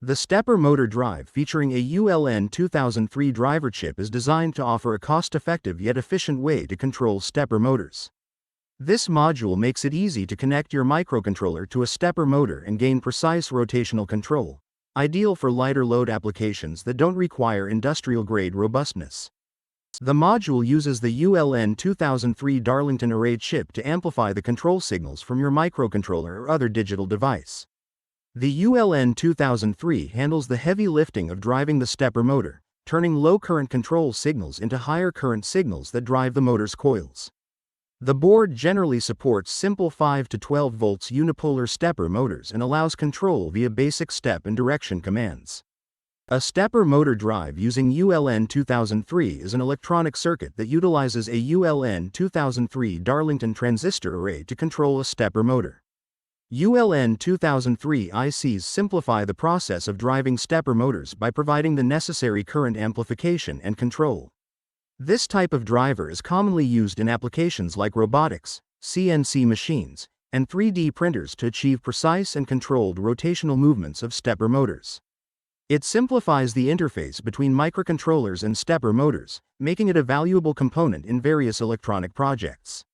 The stepper motor drive featuring a ULN2003 driver chip is designed to offer a cost-effective yet efficient way to control stepper motors. This module makes it easy to connect your microcontroller to a stepper motor and gain precise rotational control, ideal for lighter load applications that don't require industrial-grade robustness. The module uses the ULN2003 Darlington array chip to amplify the control signals from your microcontroller or other digital device. The ULN2003 handles the heavy lifting of driving the stepper motor, turning low-current control signals into higher current signals that drive the motor's coils. The board generally supports simple 5 to 12 volts unipolar stepper motors and allows control via basic step and direction commands. A stepper motor drive using ULN2003 is an electronic circuit that utilizes a ULN2003 Darlington transistor array to control a stepper motor. ULN2003 ICs simplify the process of driving stepper motors by providing the necessary current amplification and control. This type of driver is commonly used in applications like robotics, CNC machines, and 3D printers to achieve precise and controlled rotational movements of stepper motors. It simplifies the interface between microcontrollers and stepper motors, making it a valuable component in various electronic projects.